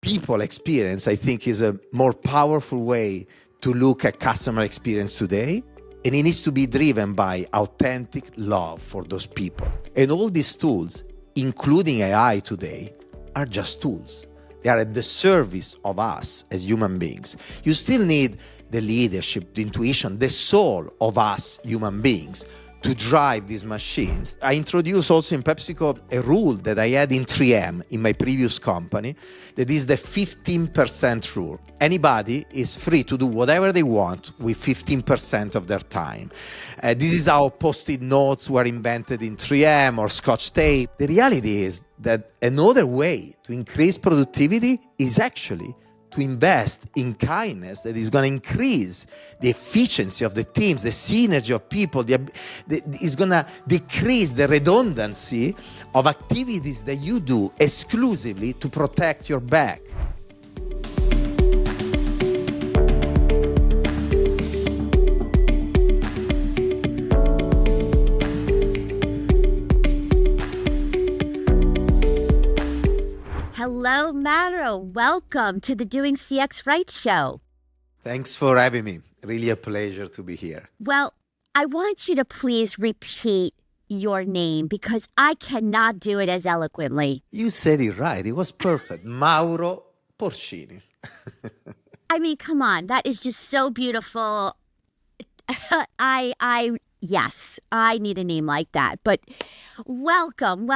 people experience, I think, is a more powerful way to look at customer experience today. And it needs to be driven by authentic love for those people. And all these tools, including AI today, are just tools. They are at the service of us as human beings. You still need the leadership, the intuition, the soul of us human beings to drive these machines. I introduced also in PepsiCo a rule that I had in 3M in my previous company, that is the 15% rule. Anybody is free to do whatever they want with 15% of their time. This is how Post-it notes were invented in 3M or Scotch tape. The reality is that another way to increase productivity is actually to invest in kindness that is going to increase the efficiency of the teams, the synergy of people, is going to decrease the redundancy of activities that you do exclusively to protect your back. Hello, Mauro. Welcome to the DoingCXRight show. Thanks for having me. Really a pleasure to be here. Well, I want you to please repeat your name because I cannot do it as eloquently. You said it right. It was perfect. Mauro Porcini. I mean, come on. That is just so beautiful. Yes, I need a name like that. But welcome.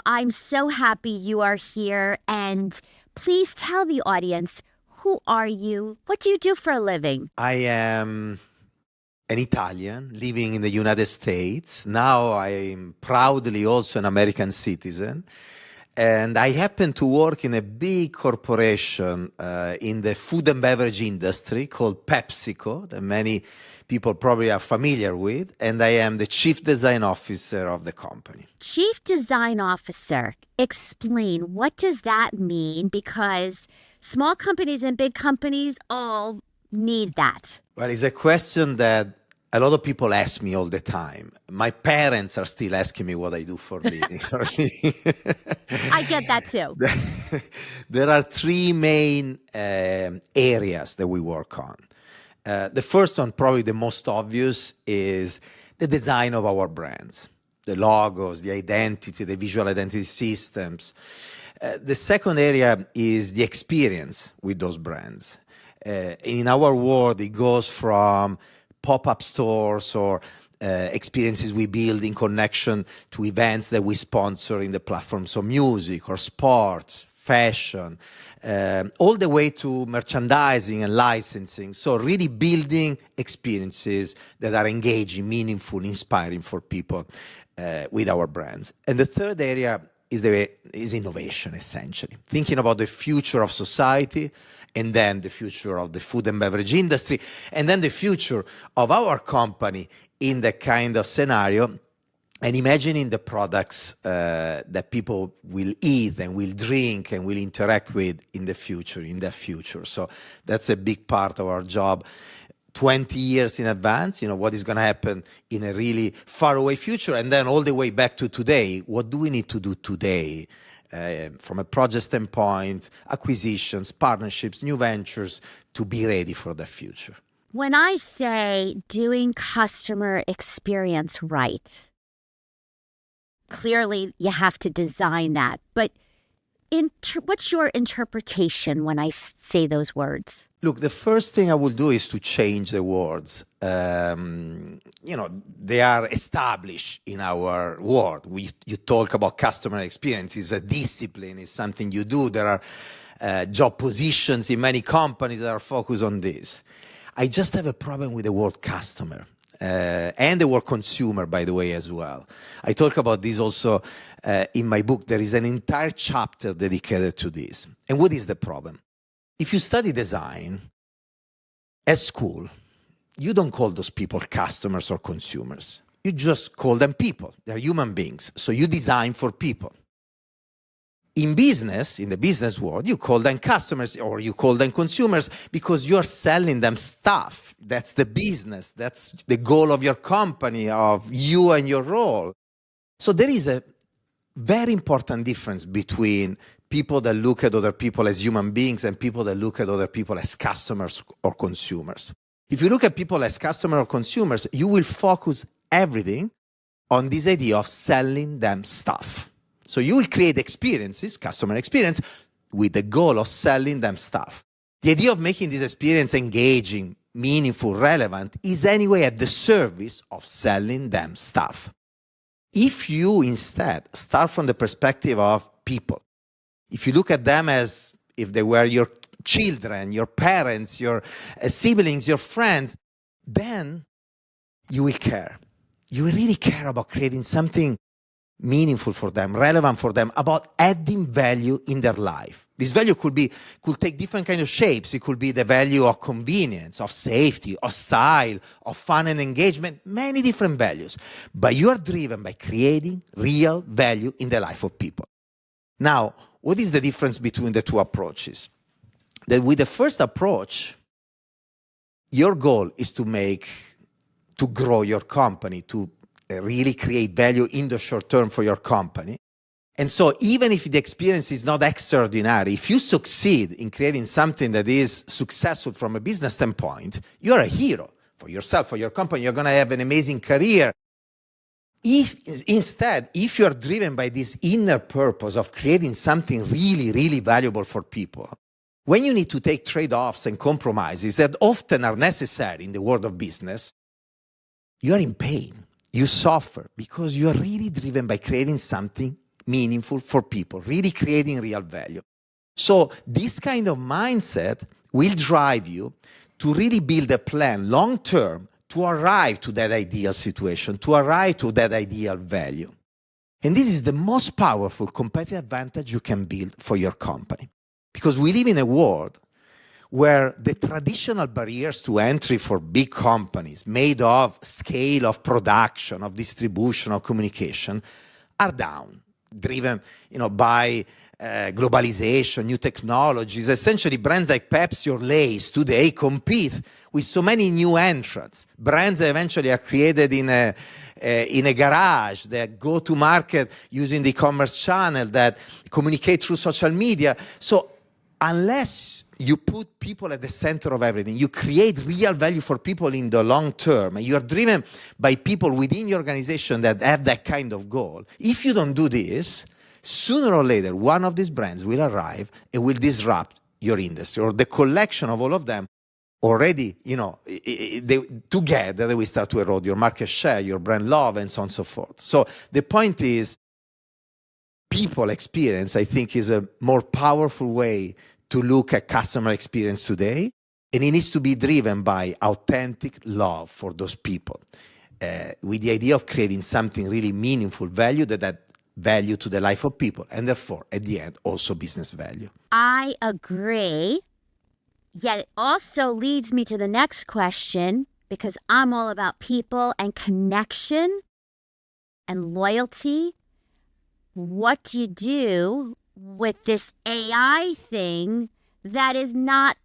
I'm so happy you are here. And please tell the audience, who are you? What do you do for a living? I am an Italian living in the United States. Now I'm proudly also an American citizen. And I happen to work in a big corporation in the food and beverage industry called PepsiCo, that many people probably are familiar with. And I am the Chief Design Officer of the company. Chief Design Officer, explain, what does that mean? Because small companies and big companies all need that. Well, it's a question that a lot of people ask me all the time. My parents are still asking me what I do for a living. I get that too. There are three main areas that we work on. The first one, probably the most obvious, is the design of our brands, the logos, the identity, the visual identity systems. The second area is the experience with those brands. In our world, it goes from pop-up stores or experiences we build in connection to events that we sponsor in the platforms of music or sports, fashion, all the way to merchandising and licensing. So really building experiences that are engaging, meaningful, inspiring for people with our brands. And the third area is innovation, essentially. Thinking about the future of society, and then the future of the food and beverage industry, and then the future of our company in that kind of scenario, and imagining the products that people will eat and will drink and will interact with in the future. So that's a big part of our job. 20 years in advance, what is going to happen in a really far away future, and then all the way back to today. What do we need to do today from a project standpoint, acquisitions, partnerships, new ventures, to be ready for the future? When I say doing customer experience right, clearly you have to design that. But what's your interpretation when I say those words? Look, the first thing I will do is to change the words. They are established in our world. You talk about customer experience. It's a discipline. It's something you do. There are job positions in many companies that are focused on this. I just have a problem with the word customer and the word consumer, by the way, as well. I talk about this also in my book. There is an entire chapter dedicated to this. And what is the problem? If you study design at school, you don't call those people customers or consumers. You just call them people. They're human beings. So you design for people. In business, in the business world, you call them customers or you call them consumers because you're selling them stuff. That's the business. That's the goal of your company, of you and your role. So there is a very important difference between people that look at other people as human beings and people that look at other people as customers or consumers. If you look at people as customers or consumers, you will focus everything on this idea of selling them stuff. So you will create experiences, customer experience, with the goal of selling them stuff. The idea of making this experience engaging, meaningful, relevant is anyway at the service of selling them stuff. If you instead start from the perspective of people, if you look at them as if they were your children, your parents, your siblings, your friends, then you will care. You will really care about creating something meaningful for them, relevant for them, about adding value in their life. This value could take different kind of shapes. It could be the value of convenience, of safety, of style, of fun and engagement, many different values. But you are driven by creating real value in the life of people. Now, what is the difference between the two approaches? That with the first approach, your goal is to grow your company, to really create value in the short term for your company. And so even if the experience is not extraordinary, if you succeed in creating something that is successful from a business standpoint, you're a hero for yourself, for your company. You're going to have an amazing career. If you're driven by this inner purpose of creating something really, really valuable for people, when you need to take trade-offs and compromises that often are necessary in the world of business, you are in pain. You suffer because you are really driven by creating something meaningful for people, really creating real value. So this kind of mindset will drive you to really build a plan long-term to arrive to that ideal situation, to arrive to that ideal value. And this is the most powerful competitive advantage you can build for your company. Because we live in a world where the traditional barriers to entry for big companies made of scale of production, of distribution, of communication are down, driven by globalization, new technologies. Essentially, brands like Pepsi or Lay's today compete with so many new entrants. Brands that eventually are created in a garage, that go to market using the e-commerce channel, that communicate through social media. So unless you put people at the center of everything, you create real value for people in the long term, and you are driven by people within your organization that have that kind of goal. If you don't do this, sooner or later, one of these brands will arrive and will disrupt your industry, or the collection of all of them already, together they will start to erode your market share, your brand love, and so on and so forth. So the point is, people experience, I think, is a more powerful way to look at customer experience today, and it needs to be driven by authentic love for those people, with the idea of creating something really meaningful, value that value to the life of people, and therefore, at the end, also business value. I agree. Yet it also leads me to the next question, because I'm all about people and connection and loyalty. What do you do with this AI thing that is not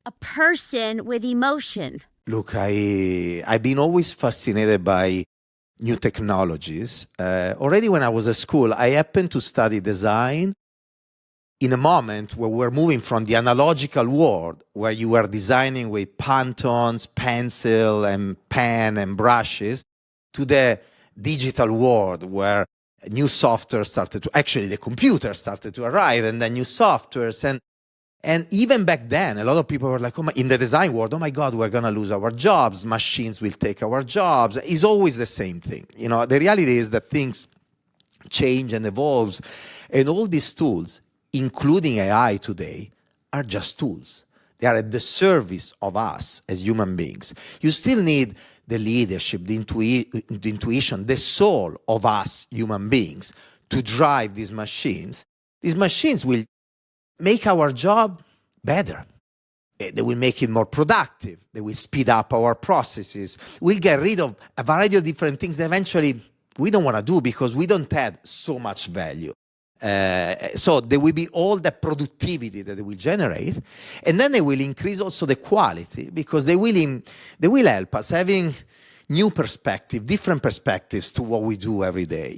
a person with emotion? Look, I've been always fascinated by new technologies. Already when I was at school, I happened to study design in a moment where we're moving from the analogical world, where you were designing with Pantones, pencil and pen and brushes, to the digital world where new software the computer started to arrive, and then new softwares. And even back then, a lot of people were like, in the design world, oh my God, we're going to lose our jobs. Machines will take our jobs. It's always the same thing. The reality is that things change and evolve. And all these tools, including AI today, are just tools. They are at the service of us as human beings. You still need the leadership, the intuition, the soul of us human beings to drive these machines. These machines will make our job better. They will make it more productive. They will speed up our processes. We'll get rid of a variety of different things that eventually we don't want to do because we don't add so much value. So there will be all the productivity that they will generate, and then they will increase also the quality, because they will help us having new perspective, different perspectives to what we do every day.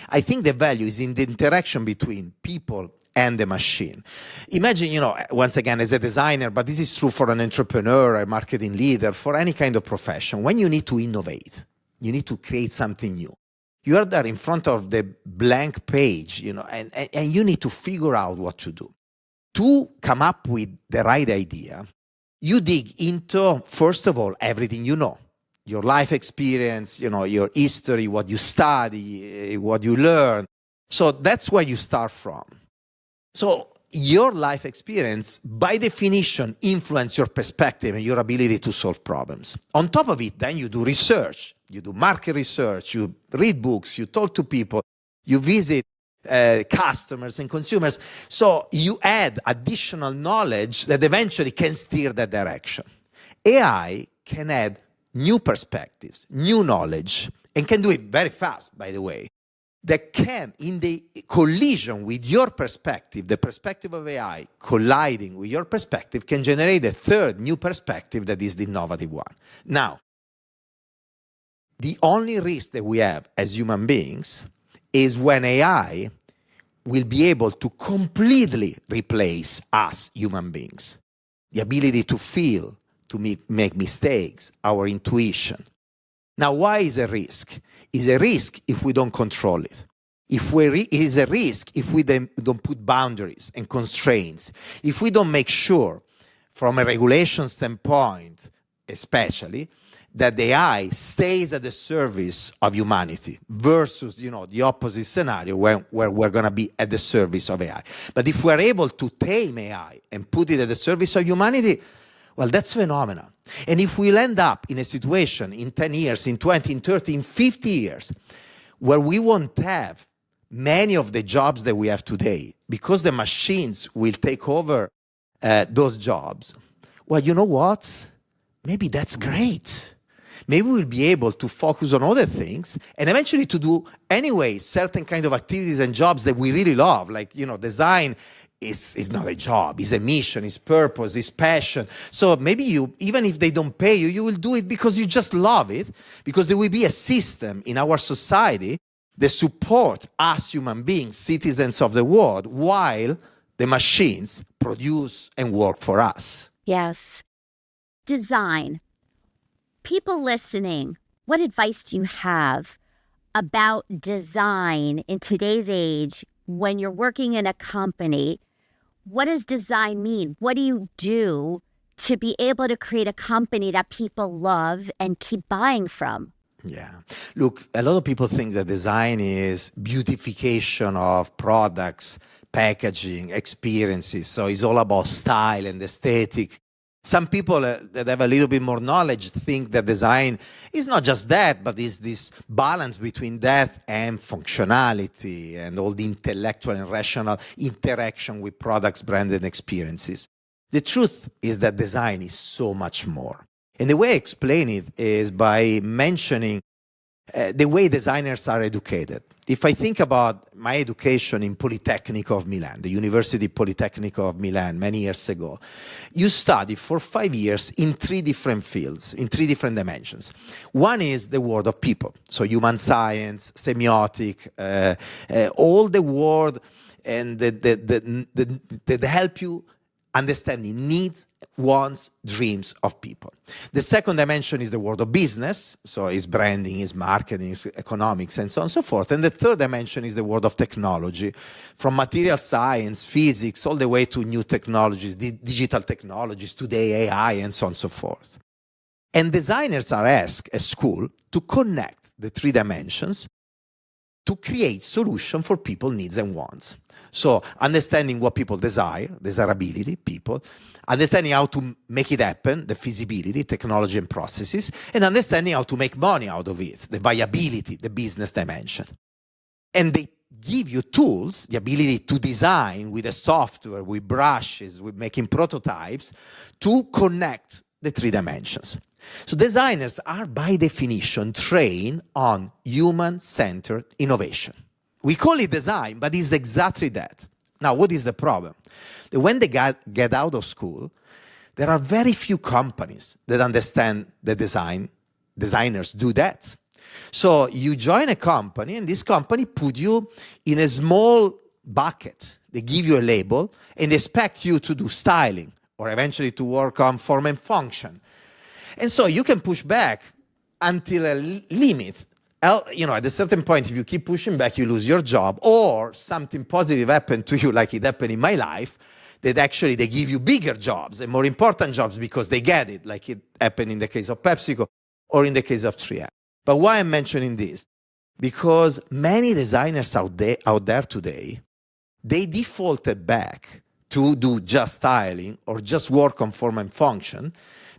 I think the value is in the interaction between people and the machine. Imagine, once again, as a designer, but this is true for an entrepreneur, a marketing leader, for any kind of profession, when you need to innovate, you need to create something new. You are there in front of the blank page, and you need to figure out what to do. To come up with the right idea, you dig into, first of all, everything you know. Your life experience, your history, what you study, what you learn. So that's where you start from. So your life experience, by definition, influences your perspective and your ability to solve problems. On top of it, then you do research. You do market research. You read books. You talk to people. You visit customers and consumers. So you add additional knowledge that eventually can steer that direction. AI can add new perspectives, new knowledge, and can do it very fast, by the way, that can, in the collision with your perspective, the perspective of AI colliding with your perspective, can generate a third new perspective that is the innovative one. Now, the only risk that we have as human beings is when AI will be able to completely replace us human beings. The ability to feel, to make mistakes, our intuition. Now, why is a risk? It's a risk if we don't control it. It is a risk if we don't put boundaries and constraints. If we don't make sure, from a regulation standpoint especially, that the AI stays at the service of humanity versus, the opposite scenario where we're going to be at the service of AI. But if we're able to tame AI and put it at the service of humanity, well, that's phenomenal. And if we'll end up in a situation in 10 years, in 20, in 30, in 50 years, where we won't have many of the jobs that we have today because the machines will take over those jobs, well, you know what? Maybe that's great. Maybe we'll be able to focus on other things and eventually to do anyway certain kind of activities and jobs that we really love, like, design is not a job, it's a mission, it's purpose, it's passion. So maybe you, even if they don't pay you, you will do it because you just love it, because there will be a system in our society that support us human beings, citizens of the world, while the machines produce and work for us. Yes. Design. People listening, what advice do you have about design in today's age when you're working in a company? What does design mean? What do you do to be able to create a company that people love and keep buying from? Yeah. Look, a lot of people think that design is beautification of products, packaging, experiences. So it's all about style and aesthetic. Some people that have a little bit more knowledge think that design is not just that, but is this balance between that and functionality and all the intellectual and rational interaction with products, brands, and experiences. The truth is that design is so much more. And the way I explain it is by mentioning the way designers are educated. If I think about my education in Politecnico of Milan, the University Politecnico of Milan many years ago, you study for 5 years in 3 different fields, in 3 different dimensions. One is the world of people, so human science, semiotic, all the world and that help you understanding needs, wants, dreams of people. The second dimension is the world of business, so it's branding, it's marketing, it's economics, and so on and so forth. And the third dimension is the world of technology, from material science, physics, all the way to new technologies, digital technologies, today AI, and so on and so forth. And designers are asked at school to connect the 3 dimensions to create solutions for people needs and wants. So understanding what people desire, desirability, people, understanding how to make it happen, the feasibility, technology and processes, and understanding how to make money out of it, the viability, the business dimension. And they give you tools, the ability to design with a software, with brushes, with making prototypes, to connect the 3 dimensions. So designers are by definition trained on human-centered innovation. We call it design, but it's exactly that. Now, what is the problem? That when they get out of school, there are very few companies that understand the design. Designers do that. So you join a company, and this company put you in a small bucket. They give you a label and they expect you to do styling or eventually to work on form and function. And so you can push back until a limit. At a certain point, if you keep pushing back, you lose your job, or something positive happened to you, like it happened in my life, that actually they give you bigger jobs and more important jobs because they get it, like it happened in the case of PepsiCo or in the case of 3M. But why I'm mentioning this? Because many designers out there today, they defaulted back to do just styling or just work on form and function,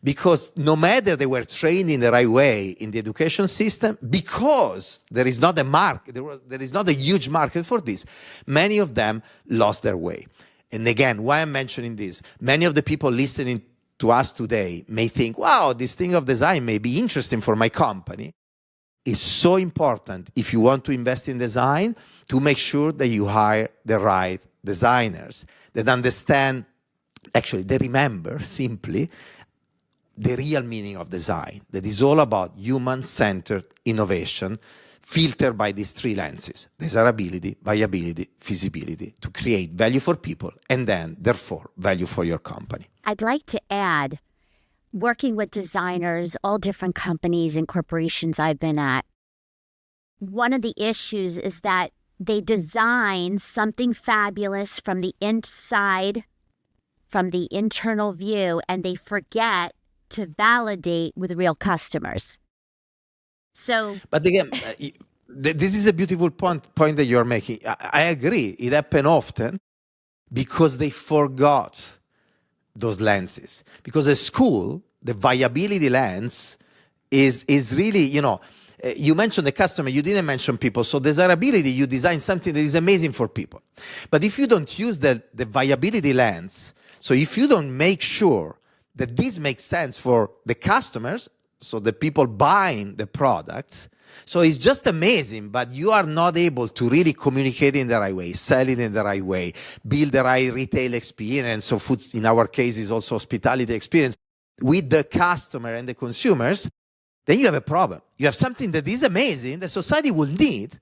because no matter they were trained in the right way in the education system, because there is not a market, there is not a huge market for this, many of them lost their way. And again, why I'm mentioning this, many of the people listening to us today may think, wow, this thing of design may be interesting for my company. It's so important, if you want to invest in design, to make sure that you hire the right designers that understand, actually, they remember simply the real meaning of design, that is all about human-centered innovation, filtered by these three lenses: desirability, viability, feasibility, to create value for people and then, therefore, value for your company. I'd like to add, working with designers, all different companies and corporations I've been at, one of the issues is that they design something fabulous from the inside, from the internal view, and they forget to validate with real customers. But again, this is a beautiful point that you're making. I agree. It happened often because they forgot those lenses. Because at school, the viability lens is really, you mentioned the customer, you didn't mention people. So desirability, you design something that is amazing for people. But if you don't use the viability lens, so if you don't make sure that this makes sense for the customers, so the people buying the products, so it's just amazing, but you are not able to really communicate in the right way, sell it in the right way, build the right retail experience. So food, in our case, is also hospitality experience with the customer and the consumers. Then you have a problem. You have something that is amazing that society will need,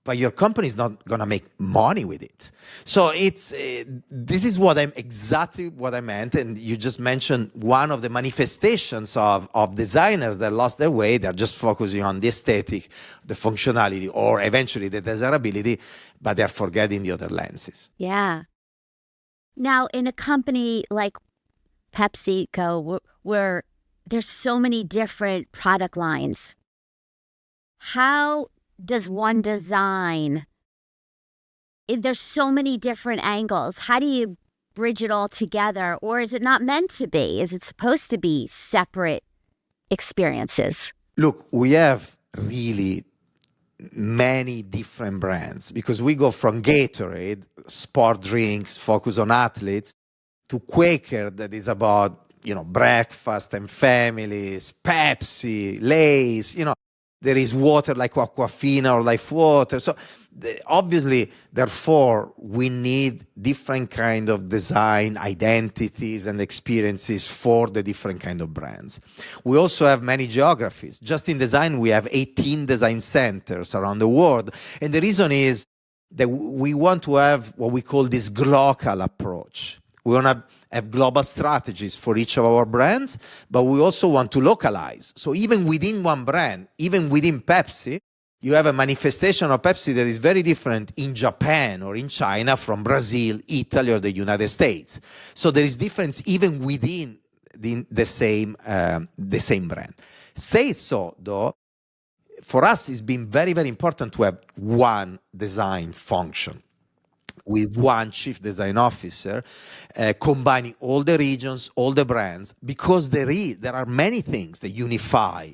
but your company is not going to make money with it. So this is exactly what I meant. And you just mentioned one of the manifestations of designers that lost their way. They're just focusing on the aesthetic, the functionality, or eventually the desirability, but they're forgetting the other lenses. Yeah. Now, in a company like PepsiCo, where there's so many different product lines, how does one design? There's so many different angles. How do you bridge it all together? Or is it not meant to be? Is it supposed to be separate experiences? Look, we have really many different brands because we go from Gatorade, sport drinks, focus on athletes, to Quaker that is about, breakfast and families, Pepsi, Lay's, there is water like Aquafina or Life Water. So obviously, therefore, we need different kind of design identities and experiences for the different kind of brands. We also have many geographies. Just in design, we have 18 design centers around the world. And the reason is that we want to have what we call this glocal approach. We want to have global strategies for each of our brands, but we also want to localize. So even within one brand, even within Pepsi, you have a manifestation of Pepsi that is very different in Japan or in China from Brazil, Italy, or the United States. So there is difference even within the same brand. Say so, though, for us, it's been very, very important to have one design function with one chief design officer, combining all the regions, all the brands, because there are many things that unify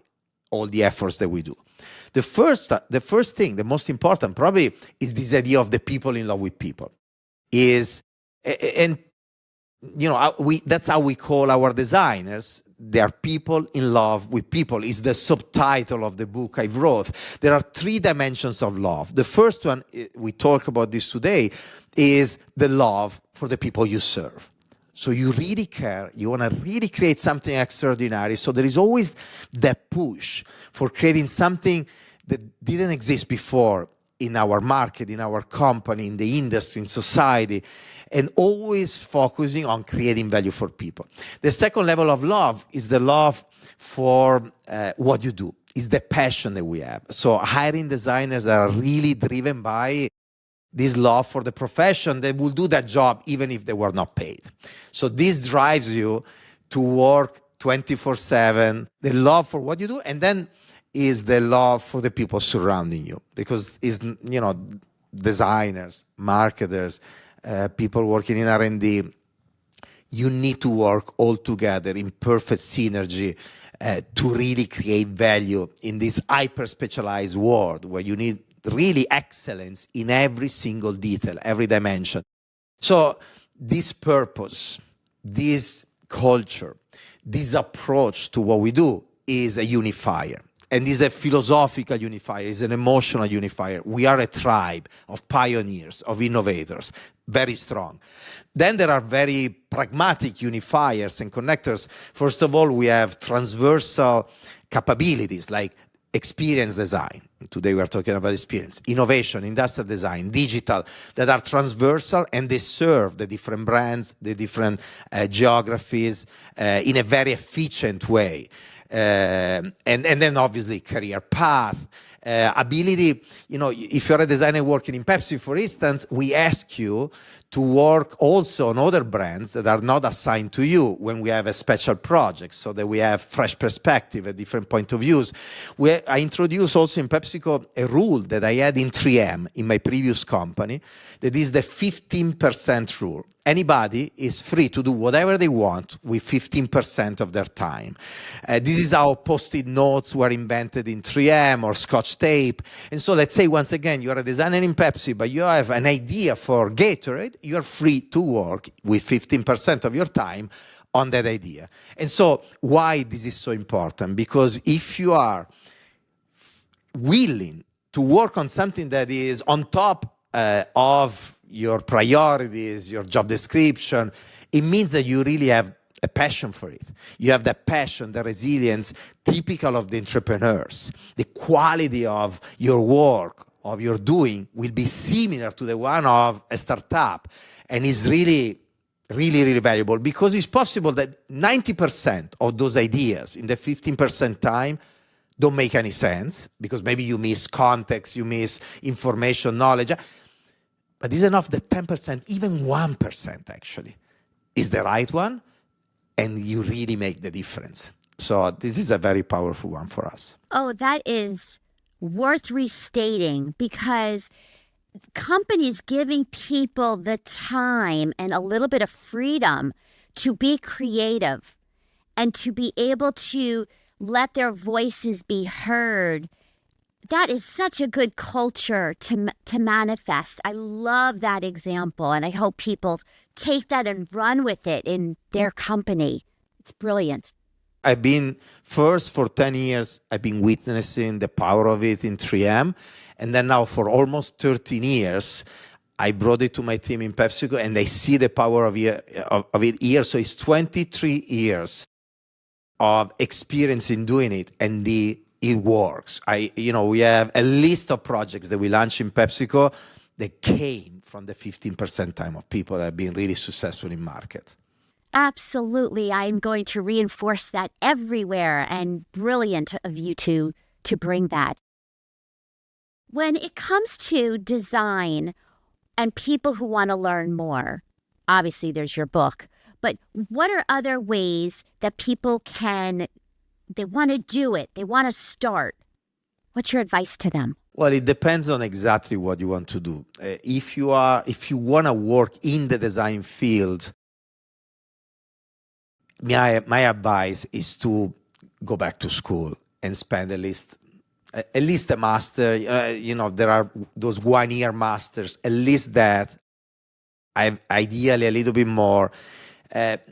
all the efforts that we do. The first thing, the most important probably, is this idea of the people in love with people. That's how we call our designers. They are people in love with people, is the subtitle of the book I wrote. There are 3 dimensions of love. The first one, we talk about this today, is the love for the people you serve. So you really care, you want to really create something extraordinary. So there is always that push for creating something that didn't exist before in our market, in our company, in the industry, in society, and always focusing on creating value for people. The second level of love is the love for what you do, is the passion that we have. So hiring designers that are really driven by this love for the profession, they will do that job even if they were not paid. So this drives you to work 24/7, the love for what you do, and then is the love for the people surrounding you, because it's, designers, marketers, people working in R&D, you need to work all together in perfect synergy to really create value in this hyper-specialized world where you need really excellence in every single detail, every dimension. So this purpose, this culture, this approach to what we do is a unifier. And is a philosophical unifier, is an emotional unifier. We are a tribe of pioneers, of innovators, very strong. Then there are very pragmatic unifiers and connectors. First of all, we have transversal capabilities like experience design. Today we are talking about experience, innovation, industrial design, digital, that are transversal, and they serve the different brands, the different geographies in a very efficient way. And then obviously career path, ability, if you're a designer working in Pepsi, for instance, we ask you to work also on other brands that are not assigned to you when we have a special project, so that we have fresh perspective, a different point of views. I introduced also in PepsiCo a rule that I had in 3M, in my previous company, that is the 15% rule. Anybody is free to do whatever they want with 15% of their time. This is how Post-it notes were invented in 3M or Scotch tape. And so let's say, once again, you're a designer in Pepsi, but you have an idea for Gatorade, you're free to work with 15% of your time on that idea. And so why this is so important? Because if you are willing to work on something that is on top of your priorities, your job description, it means that you really have a passion for it. You have that passion, the resilience, typical of the entrepreneurs. The quality of your work, of your doing, will be similar to the one of a startup, and is really, really, really valuable, because it's possible that 90% of those ideas in the 15% time don't make any sense, because maybe you miss context, you miss information, knowledge. But it's enough that 10%, even 1% actually, is the right one, and you really make the difference. So this is a very powerful one for us. Oh, that is worth restating, because companies giving people the time and a little bit of freedom to be creative and to be able to let their voices be heard, that is such a good culture to manifest. I love that example, and I hope people take that and run with it in their company. It's brilliant. I've been, first for 10 years, I've been witnessing the power of it in 3M. And then now for almost 13 years, I brought it to my team in PepsiCo, and they see the power of it here. So it's 23 years of experience in doing it, and it works. We have a list of projects that we launched in PepsiCo that came from the 15% time of people that have been really successful in market. Absolutely. I'm going to reinforce that everywhere, and brilliant of you to bring that. When it comes to design and people who want to learn more, obviously there's your book, but what are other ways that people they want to do it, they want to start? What's your advice to them? Well, it depends on exactly what you want to do. If you want to work in the design field, my advice is to go back to school and spend at least a master. There are those 1-year masters, at least that. Ideally a little bit more. But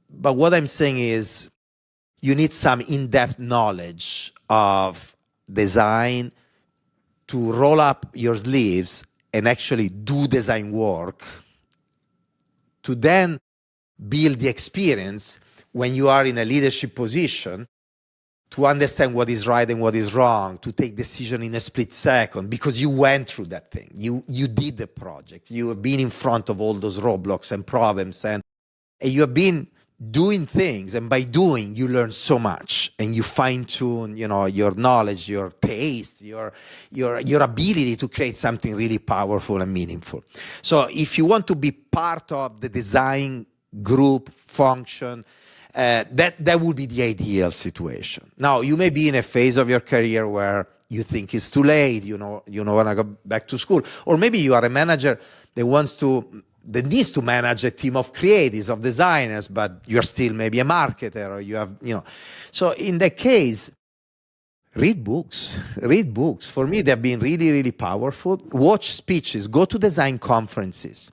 what I'm saying is, you need some in-depth knowledge of design to roll up your sleeves and actually do design work, to then build the experience when you are in a leadership position to understand what is right and what is wrong, to take decision in a split second, because you went through that thing. You did the project. You have been in front of all those roadblocks and problems, and you have been doing things, and by doing, you learn so much, and you fine-tune, your knowledge, your taste, your ability to create something really powerful and meaningful. So if you want to be part of the design group function, that would be the ideal situation. Now, you may be in a phase of your career where you think it's too late, you don't want to go back to school, or maybe you are a manager that needs to manage a team of creatives, of designers, but you're still maybe a marketer, or you have, So in that case, read books. Read books. For me, they've been really, really powerful. Watch speeches. Go to design conferences.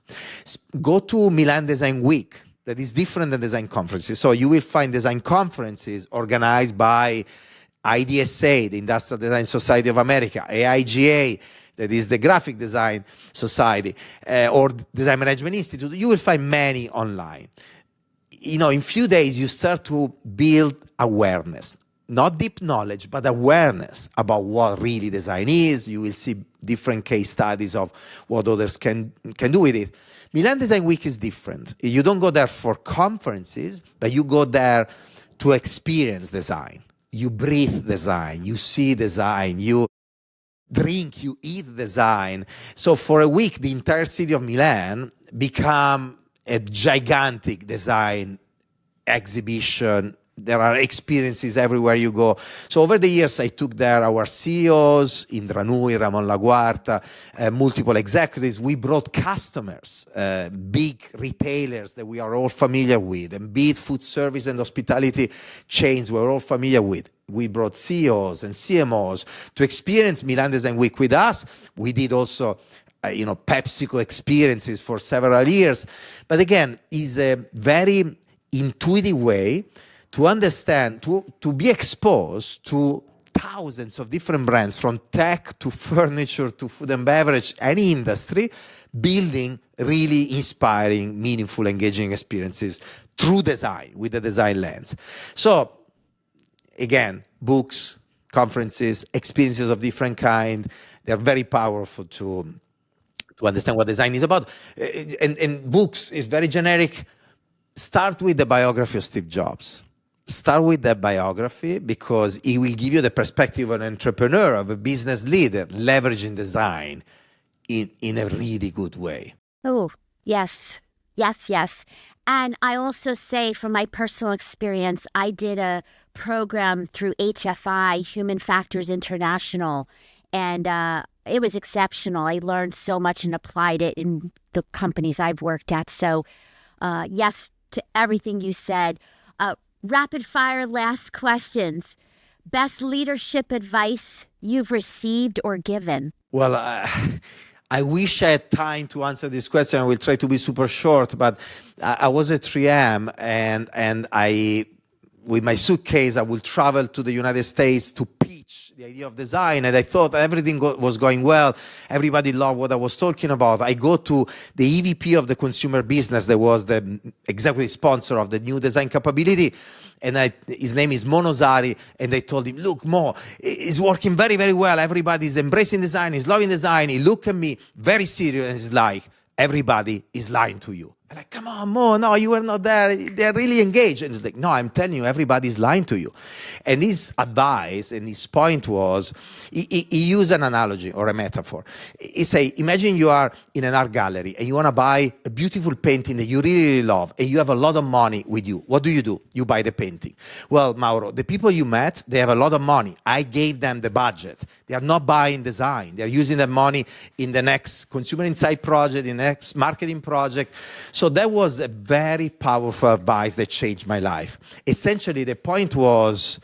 Go to Milan Design Week. That is different than design conferences. So you will find design conferences organized by IDSA, the Industrial Design Society of America, AIGA, that is the Graphic Design Society, or Design Management Institute. You will find many online. In few days, you start to build awareness. Not deep knowledge, but awareness about what really design is. You will see different case studies of what others can do with it. Milan Design Week is different. You don't go there for conferences, but you go there to experience design. You breathe design, you see design, you drink, you eat design. So for a week, the entire city of Milan become a gigantic design exhibition. There are experiences everywhere you go. So over the years, I took there our CEOs, Indra Nui, Ramon Laguarta, multiple executives. We brought customers, big retailers that we are all familiar with, and be it food service and hospitality chains we're all familiar with. We brought CEOs and CMOs to experience Milan Design Week with us. We did also PepsiCo experiences for several years. But again, it's a very intuitive way to understand, to be exposed to thousands of different brands, from tech to furniture to food and beverage, any industry, building really inspiring, meaningful, engaging experiences through design, with the design lens. So, again, books, conferences, experiences of different kind, they're very powerful to understand what design is about. And books is very generic. Start with the biography of Steve Jobs. Start with that biography, because it will give you the perspective of an entrepreneur, of a business leader, leveraging design in a really good way. Oh, yes. Yes. And I also say, from my personal experience, I did a program through HFI, Human Factors International, and it was exceptional. I learned so much and applied it in the companies I've worked at. So yes to everything you said. Rapid fire last questions. Best leadership advice you've received or given? Well, I wish I had time to answer this question. I will try to be super short, but I was at 3M, and I, with my suitcase, I would travel to the United States to pitch the idea of design, and I thought everything was going well. Everybody loved what I was talking about. I go to the EVP of the consumer business, that was the executive sponsor of the new design capability, and his name is Mo Nosari, and I told him, look, Mo, it's working very, very well. Everybody's embracing design, he's loving design. He looked at me very serious, and he's like, everybody is lying to you. I'm like, come on, Mo, no, you were not there. They're really engaged. And he's like, no, I'm telling you, everybody's lying to you. And his advice and his point was, he used an analogy or a metaphor. He say, imagine you are in an art gallery and you want to buy a beautiful painting that you really, really love, and you have a lot of money with you. What do? You buy the painting. Well, Mauro, the people you met, they have a lot of money. I gave them the budget. They are not buying design. They're using that money in the next consumer insight project, in the next marketing project. So that was a very powerful advice that changed my life. Essentially, the point was,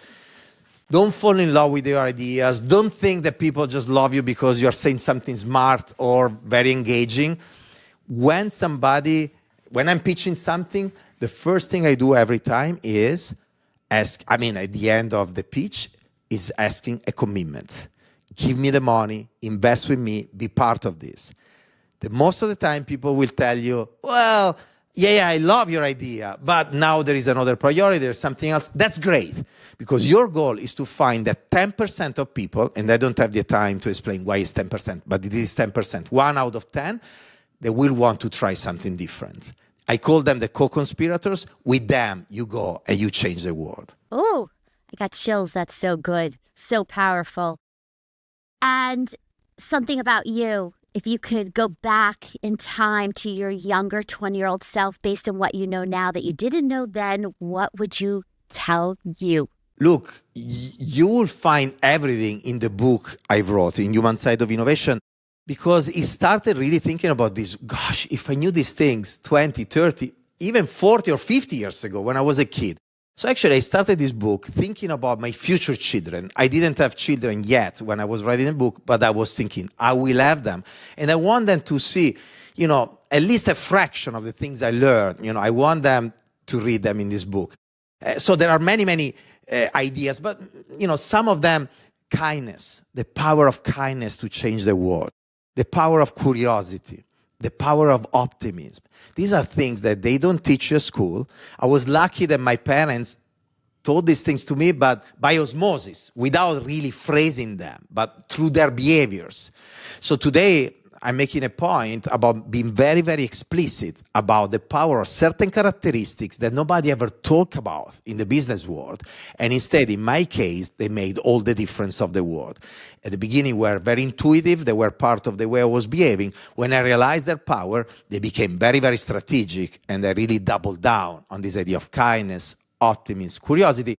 don't fall in love with your ideas. Don't think that people just love you because you're saying something smart or very engaging. When I'm pitching something, the first thing I do every time is at the end of the pitch, is asking a commitment. Give me the money, invest with me, be part of this. Most of the time, people will tell you, well, yeah, I love your idea, but now there is another priority, there's something else. That's great, because your goal is to find that 10% of people, and I don't have the time to explain why it's 10%, but it is 10%, 1 out of 10, they will want to try something different. I call them the co-conspirators. With them, you go and you change the world. Oh, I got chills. That's so good. So powerful. And something about you, if you could go back in time to your younger 20-year-old self based on what you know now that you didn't know then, what would you tell you? Look, you will find everything in the book I wrote, in Human Side of Innovation, because he started really thinking about this. Gosh, if I knew these things 20, 30, even 40 or 50 years ago when I was a kid. So actually, I started this book thinking about my future children. I didn't have children yet when I was writing the book, but I was thinking, I will have them. And I want them to see, at least a fraction of the things I learned. I want them to read them in this book. So there are many, many ideas, but, some of them, kindness, the power of kindness to change the world, the power of curiosity, the power of optimism. These are things that they don't teach you at school. I was lucky that my parents taught these things to me, but by osmosis, without really phrasing them, but through their behaviors. So today, I'm making a point about being very, very explicit about the power of certain characteristics that nobody ever talked about in the business world. And instead, in my case, they made all the difference of the world. At the beginning, were very intuitive. They were part of the way I was behaving. When I realized their power, they became very, very strategic. And I really doubled down on this idea of kindness, optimism, curiosity.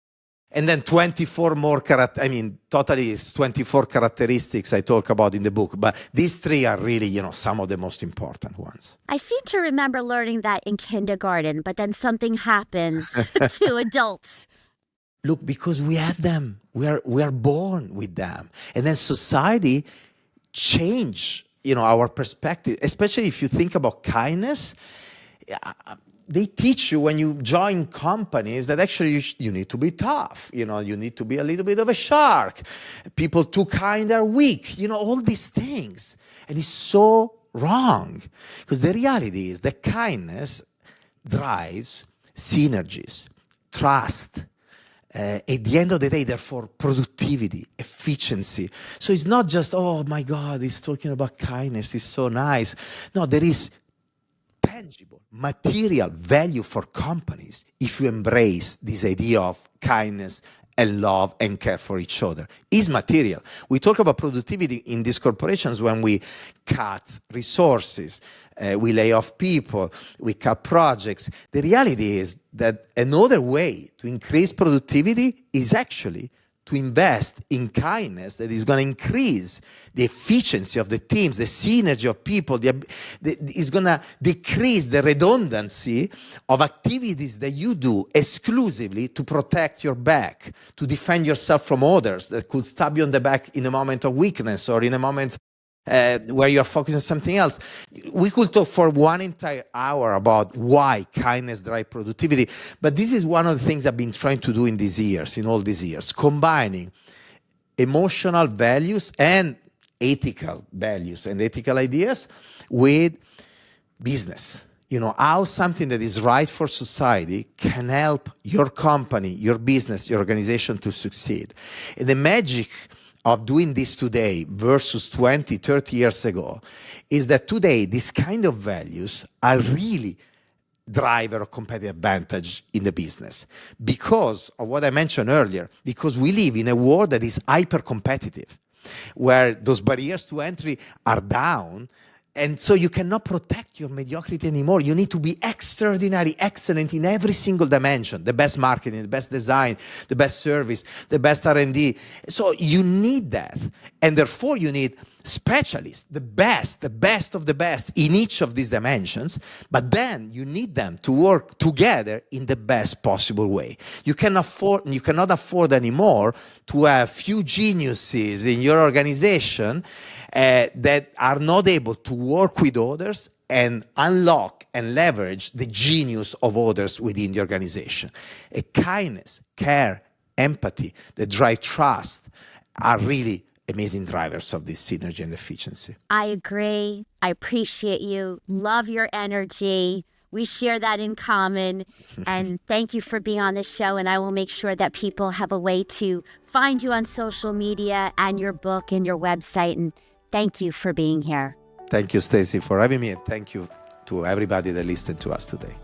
And then 24 more, totally it's 24 characteristics I talk about in the book. But these three are really, some of the most important ones. I seem to remember learning that in kindergarten, but then something happens to adults. Look, because we have them. We are born with them. And then society change, our perspective, especially if you think about kindness. They teach you when you join companies that actually you need to be tough. You need to be a little bit of a shark. People too kind are weak. All these things. And it's so wrong. Because the reality is that kindness drives synergies, trust. At the end of the day, therefore, productivity, efficiency. So it's not just, oh my God, he's talking about kindness. It's so nice. No, there is tangible, material value for companies if you embrace this idea of kindness and love and care for each other. Is material. We talk about productivity in these corporations when we cut resources, we lay off people, we cut projects. The reality is that another way to increase productivity is actually to invest in kindness that is going to increase the efficiency of the teams, the synergy of people, is going to decrease the redundancy of activities that you do exclusively to protect your back, to defend yourself from others that could stab you on the back in a moment of weakness or in a moment where you're focused on something else. We could talk for one entire hour about why kindness drives productivity, but this is one of the things I've been trying to do in all these years, combining emotional values and ethical values and ethical ideas with business. How something that is right for society can help your company, your business, your organization to succeed. And the magic of doing this today versus 20, 30 years ago is that today these kind of values are really driver of competitive advantage in the business because of what I mentioned earlier, because we live in a world that is hyper-competitive, where those barriers to entry are down. And so you cannot protect your mediocrity anymore. You need to be extraordinary, excellent in every single dimension. The best marketing, the best design, the best service, the best R&D. So you need that. And therefore you need specialists, the best of the best in each of these dimensions. But then you need them to work together in the best possible way. You cannot afford anymore to have few geniuses in your organization that are not able to work with others and unlock and leverage the genius of others within the organization. Kindness, care, empathy, that drive trust are really amazing drivers of this synergy and efficiency. I agree. I appreciate you. Love your energy. We share that in common. And thank you for being on the show. And I will make sure that people have a way to find you on social media and your book and your website. And thank you for being here. Thank you, Stacy, for having me. And thank you to everybody that listened to us today.